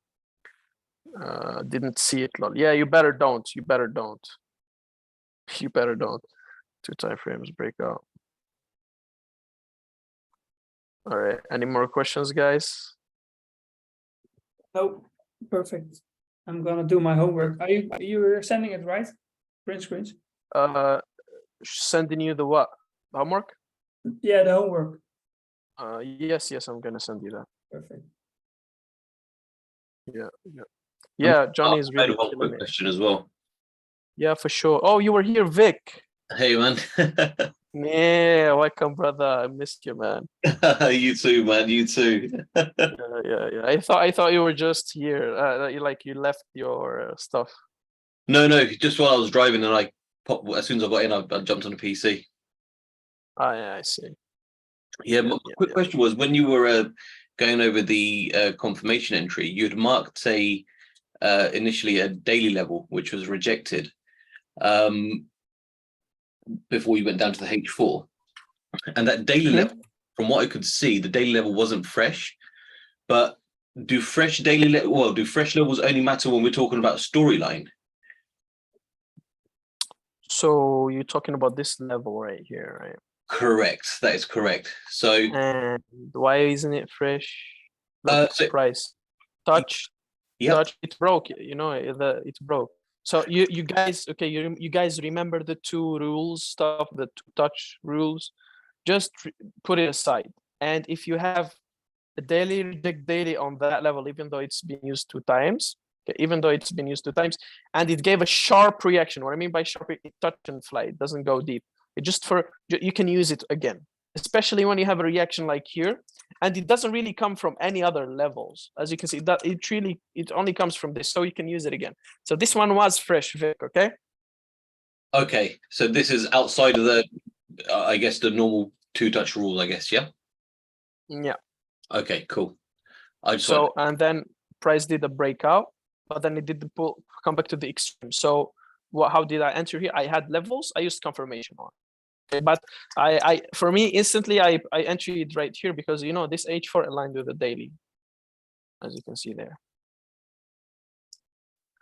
Didn't see it. Yeah, you better don't. You better don't. 2 time frames breakout. All right. Any more questions, guys? Oh, perfect. I'm gonna do my homework. Are you sending it right? Print screens? Sending you the what? Homework? Yeah, the homework. Yes, I'm gonna send you that. Perfect. Yeah, Johnny is I had really one killing quick it. question as well. Yeah, for sure. Oh, you were here, Vic. Hey, man. Yeah, welcome, brother. I missed you, man. You too, man. You too. Yeah. I thought you were just here. You left your stuff. No. Just while I was driving, and as soon as I got in, I jumped on the PC. Oh, yeah, I see. Yeah. My quick question was, when you were going over the confirmation entry, you'd marked initially a daily level, which was rejected. before you went down to the H4. And that daily level, from what I could see, the daily level wasn't fresh. But do fresh levels only matter when we're talking about storyline? So you're talking about this level right here, right? Correct. That is correct. So And why isn't it fresh? Look, so- price, touch, Yep. touch. It broke. You know, it's broke. So you guys, okay, you guys remember the two rules stuff, the two touch rules. Just put it aside. And if you have a daily reject daily on that level, even though it's been used 2 times, okay, even though it's been used 2 times, and it gave a sharp reaction. What I mean by sharp, it touch and fly. It doesn't go deep. It just you can use it again, especially when you have a reaction like here, and it doesn't really come from any other levels. As you can see, that it only comes from this, so you can use it again. So this one was fresh, Vic. Okay. Okay, so this is outside of the, I guess, the normal 2-touch rule, I guess, yeah? Yeah. Okay, cool. I just So, and then price did a breakout, but then it did the pull, come back to the extreme. So how did I enter here? I had levels, I used confirmation on. Okay, but for me, instantly, I entered right here because, you know, this H4 aligned with the daily, as you can see there.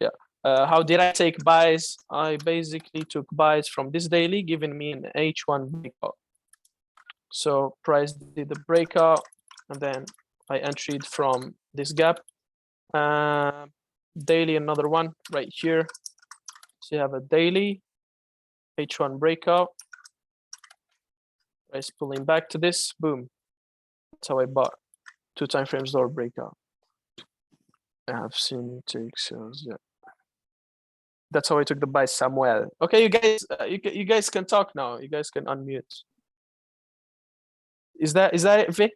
Yeah. How did I take buys? I basically took buys from this daily, giving me an H1 breakout. So price did the breakout, and then I entered from this gap. Daily, another one right here. So you have a daily H1 breakout. Price pulling back to this, boom. That's how I bought 2 time frames lower breakout. I have seen it take sales, yeah. That's how I took the buy, Samuel. Okay, you guys, you guys can talk now. You guys can unmute. Is that it, Vic?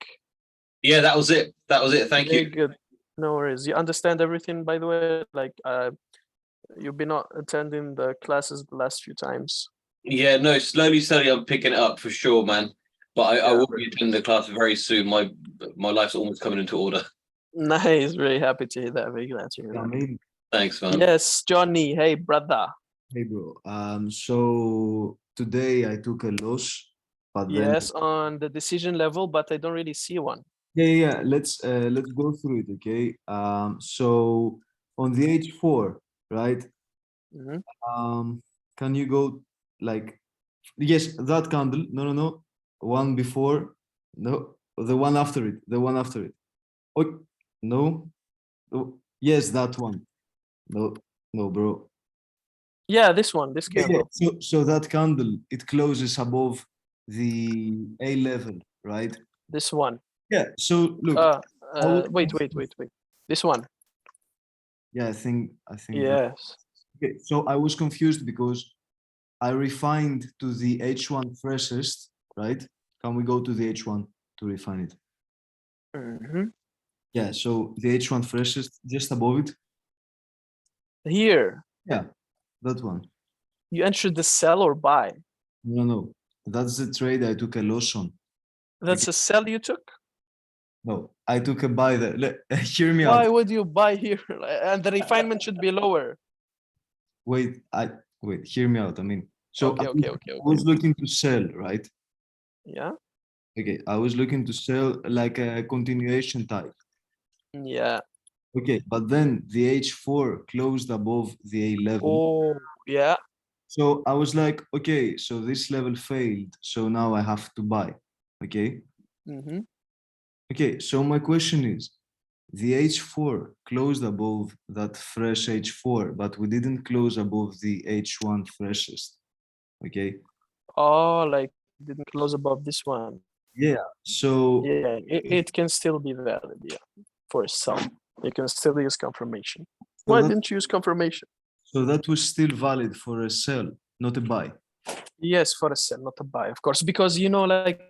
Yeah, that was it. That was it. Thank Very you. good. No worries. You understand everything, by the way? Like, you've been not attending the classes the last few times. Yeah, no, slowly I'm picking it up for sure, man. But I Yeah. will be attending the class very soon. My life's almost coming into order. Nice. Very happy to hear that. Very glad to hear I that. mean, Thanks, man. Yes, Johnny. Hey, brother. hey, bro. So today I took a loss, but then Yes, on the decision level, but I don't really see one. yeah. Let's go through it, okay? So on the H4, right? Mhm. Can you go like yes, that candle? No. One before, no, the one after it, the one after it. Oh, no. Oh, yes, that one. No, bro. Yeah, this one, this Yeah. candle. So that candle, it closes above the A level, right? This one. Yeah. So look, Wait. This one. yeah, I think Yes. okay. So I was confused because I refined to the H1 freshest, right? Can we go to the H1 to refine it? Mhm. Yeah. So the H1 freshest, just above it. Here, Yeah, that one. you entered the sell or buy. No. That's the trade I took a loss on. That's a sell you took? No, I took a buy there. Hear me Why out. would you buy here? And the refinement should be lower. Wait, hear me out. I mean, so Okay. I was looking to sell, right? Yeah. Okay, I was looking to sell like a continuation type. Yeah. Okay, but then the H4 closed above the A level. Oh, yeah. So I was like, okay, so this level failed. So now I have to buy. Okay. Mm-hmm. Okay, so my question is, the H4 closed above that fresh H4, but we didn't close above the H1 freshest. Okay. Oh, like didn't close above this one. Yeah. So Yeah, it can still be valid, yeah, for some. You can still use confirmation. Why didn't you use confirmation? So that was still valid for a sell, not a buy. Yes, for a sell, not a buy, of course, because you know, like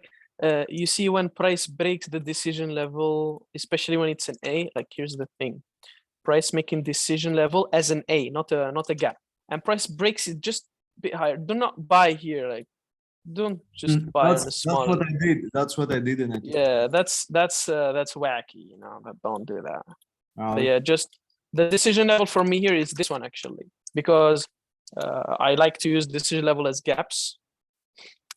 you see when price breaks the decision level, especially when it's an A. Like here's the thing: price making decision level as an A, not a gap, and price breaks it just a bit higher. Do not buy here, like don't just buy on a small. That's what I did. That's what I did, and yeah, that's wacky. You know, that don't do that. Oh. Yeah, just the decision level for me here is this one actually, because I like to use decision level as gaps.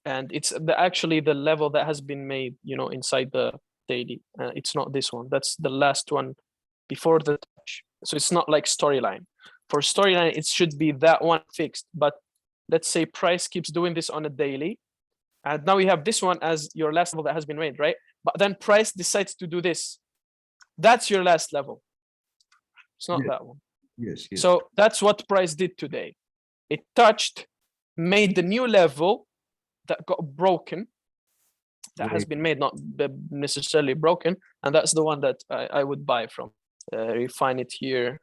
and it's actually the level that has been made, you know, inside the daily. It's not this one. That's the last one before the touch. So it's not like storyline. For storyline, it should be that one fixed. But let's say price keeps doing this on a daily, and now you have this one as your last level that has been made, right? But then price decides to do this. That's your last level. It's not Yeah. that one. Yes, yes. So that's what price did today. It touched, made the new level that got broken, that has been made, not necessarily broken, and that's the one that I would buy from. Refine it here.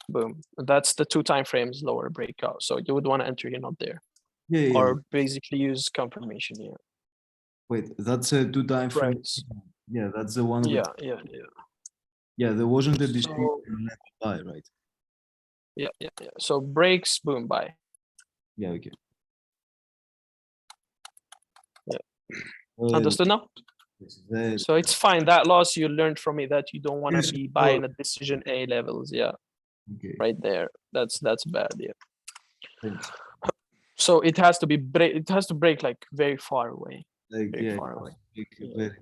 Boom. That's the 2 time frames lower breakout. So you would want to enter here, not there, Yeah, yeah. or basically use confirmation here. Wait, that's a 2 time frame. Price. Yeah, that's the one. With, Yeah. yeah, there wasn't a distinct So, level buy, right? yeah. So breaks, boom, buy. Yeah, okay. Understood now? So it's fine. That loss you learned from me that you don't want to Yes, be of buying course. at decision A levels. Yeah, Okay. right there. That's bad. Yeah. Thanks. So it has to be it has to break like very far away, Like, very yeah, far away. Yeah. very.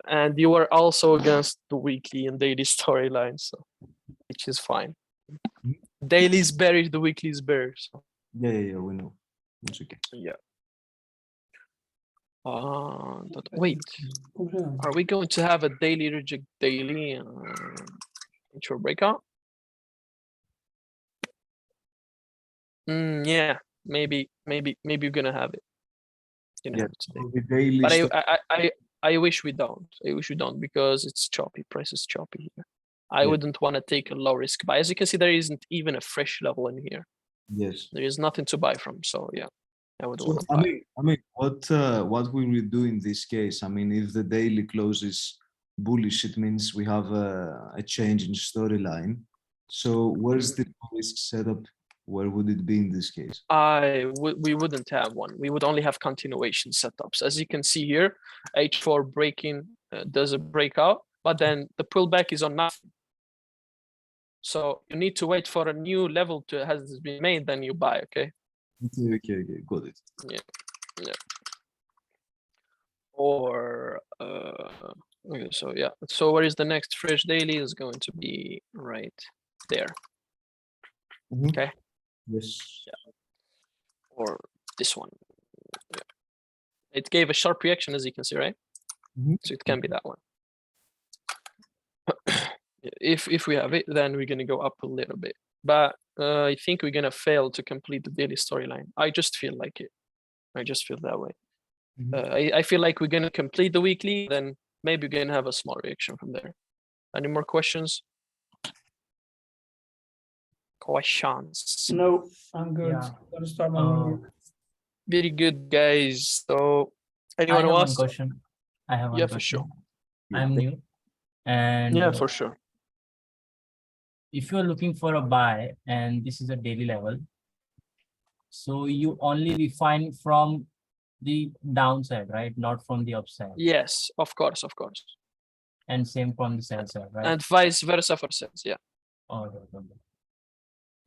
And you are also against the weekly and daily storyline, so which is fine. Mhm. Daily is bearish, the weekly is bearish. So Yeah, we know. It's okay. yeah. Wait, are we going to have a daily reject daily intro breakout? Yeah, maybe you're gonna have it. You know, Yeah, today. so the daily But story- I wish we don't. I wish we don't because it's choppy. Price is choppy here. I Yeah. wouldn't want to take a low risk buy. As you can see, there isn't even a fresh level in here. yes. There is nothing to buy from. So yeah, I would So want to buy. I mean, what will we do in this case? I mean, if the daily closes bullish, it means we have a change in storyline. So where's the risk setup? Where would it be in this case? We wouldn't have one. We would only have continuation setups. As you can see here, H4 breaking does a breakout, but then the pullback is on nothing. So you need to wait for a new level to has been made, then you buy. Okay. Okay, got it. Or okay, so yeah. So where is the next fresh daily is going to be right there. Mhm. Okay. Yes. Or this one. Yeah. It gave a sharp reaction, as you can see, right? Mhm. So it can be that one. If we have it, then we're gonna go up a little bit. But I think we're gonna fail to complete the daily storyline. I just feel like it. I just feel that way. Mhm. I feel like we're gonna complete the weekly, then maybe we're gonna have a small reaction from there. Any more questions? Questions. No, I'm good. Yeah. Gonna start my Uh, meeting. Very good, guys. So I anyone have who one asks? question. I have one Yeah, for question. sure. I'm new, and Yeah, for sure. if you're looking for a buy and this is a daily level, so you only refine from the downside, right? Not from the upside, Yes, of course. and same from the sell side, right? And vice versa for sales. Yeah. Oh, okay.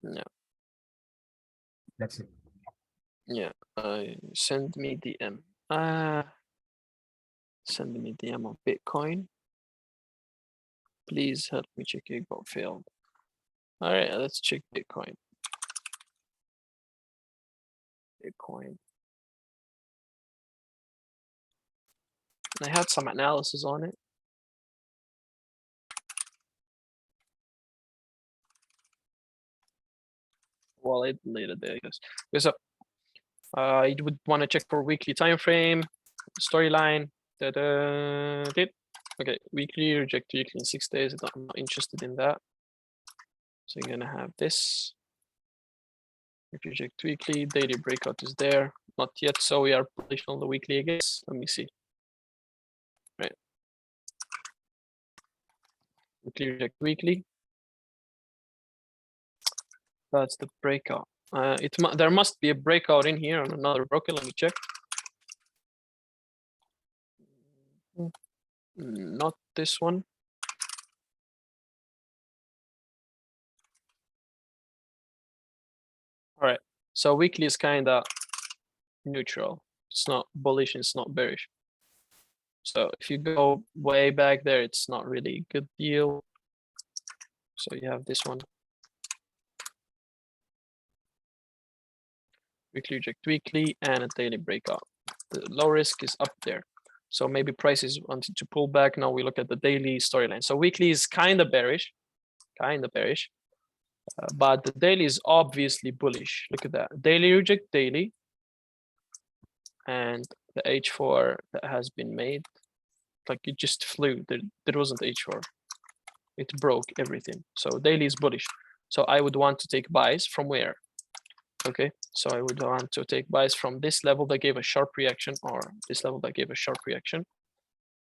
Yeah. That's it. Yeah. Send me DM. Send me DM on Bitcoin. Please help me check it got failed. All right, let's check Bitcoin. I had some analysis on it. Well, I deleted it, I guess. Okay, so you would want to check for weekly time frame, storyline. Okay, weekly, reject weekly in 6 days. I'm not interested in that. So you're gonna have this. If you reject weekly, daily breakout is there. Not yet, so we are bullish on the weekly, I guess. Let me see. Right. Weekly, reject weekly. That's the breakout. There must be a breakout in here on another broker. Let me check. Not this one. All right. So weekly is kind of neutral. It's not bullish, it's not bearish. So if you go way back there, it's not really a good deal. So you have this one. Weekly reject weekly and a daily breakout. The low risk is up there. So maybe prices wanted to pull back. Now we look at the daily storyline. So weekly is kind of bearish, but the daily is obviously bullish. Look at that. Daily reject daily. And the H4 that has been made, like it just flew. There wasn't H4. It broke everything. So daily is bullish. So I would want to take buys from where? Okay, so I would want to take buys from this level that gave a sharp reaction, or this level that gave a sharp reaction.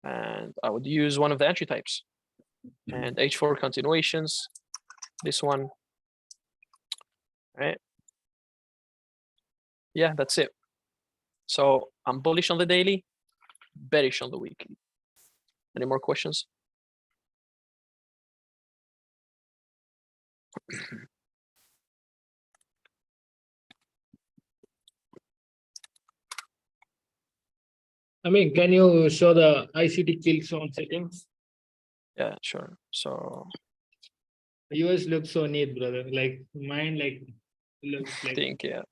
And I would use one of the entry types. And H4 continuations, this one. Right? Yeah, that's it. So I'm bullish on the daily, bearish on the weekly. Any more questions? I mean, can you show the ICT kill zone settings? Yeah, sure. So Yours looks so neat, brother. Like mine, like looks like. think yeah.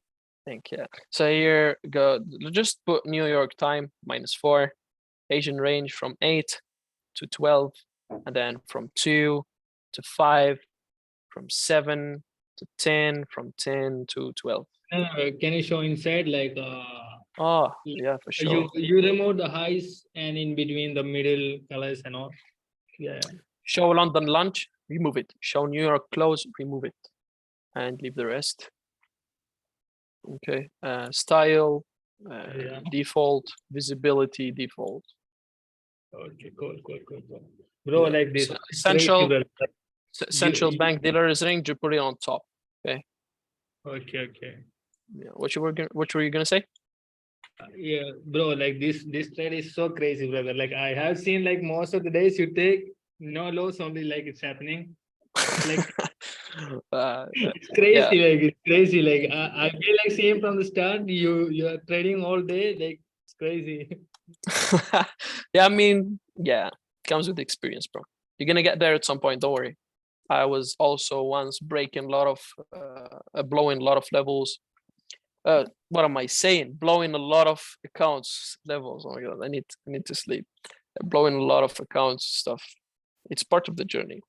So here go. Just put New York time -4, Asian range from 8 to 12, and then from 2 to 5, from 7 to 10, from 10 to 12. Can you show inside like Oh yeah, for sure. you remove the highs and in between the middle colors and all? Yeah. Show London lunch, remove it. Show New York close, remove it, and leave the rest. Okay, style, Yeah. default, visibility, default. Okay, cool. Bro, Yeah. like this. So it's central- crazy, brother. Central you- bank dealers range, you put it on top. Okay. Yeah. What were you gonna say? Yeah, bro, like this trade is so crazy, brother. Like I have seen like most of the days you take no loss, only like it's happening. Like it's crazy, like it's crazy. Like I feel like same from the start. You are trading all day, like it's crazy. Yeah, I mean, yeah, it comes with experience, bro. You're gonna get there at some point, don't worry. I was also once breaking a lot of blowing a lot of levels. What am I saying? Blowing a lot of accounts levels. Oh my god, I need to sleep. Blowing a lot of accounts stuff. It's part of the journey.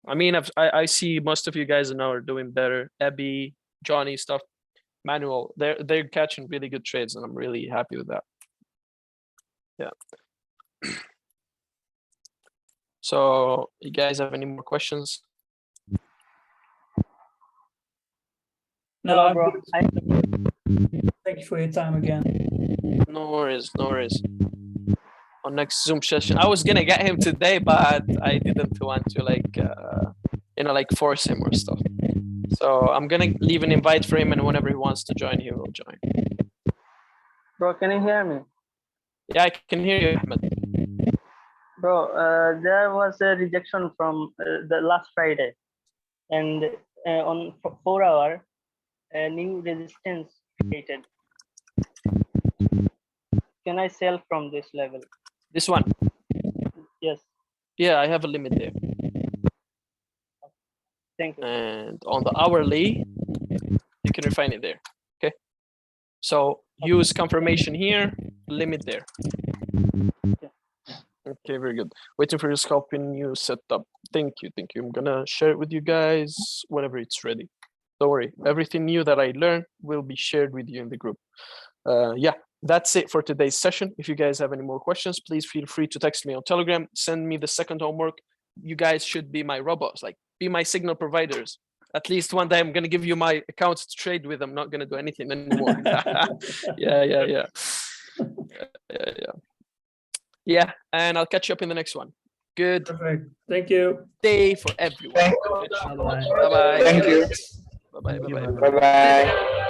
I mean, I see most of you guys now are doing better. Abby, Johnny, stuff. Manuel, they're catching really good trades, and I'm really happy with that. Yeah. So, you guys have any more questions? No, Hello, I'm bro. good. Thank you for your time again. No worries, no worries. On next Zoom session, I was gonna get him today, but I didn't want to like force him or stuff. So I'm gonna leave an invite for him, and whenever he wants to join, he will join. Bro, can you hear me? Yeah, I can hear you, Ahmed. Bro, there was a rejection from the last Friday, and on 4 hour, a new resistance created. Can I sell from this level? This one. Yes, Yeah, I have a limit there. thank you. And on the hourly, you can refine it there. Okay. So use confirmation here, limit there. Okay, very good. Waiting for your scalping new setup. Thank you. I'm gonna share it with you guys whenever it's ready. Don't worry, everything new that I learned will be shared with you in the group. Yeah, that's it for today's session. If you guys have any more questions, please feel free to text me on Telegram. Send me the second homework. You guys should be my robots, like be my signal providers. At least one day I'm gonna give you my accounts to trade with. I'm not gonna do anything anymore. Yeah. Yeah, and I'll catch you up in the next one. Good Perfect. Thank you. day for everyone. Bye-bye. Bye bye. Thank you. Bye bye. Bye bye.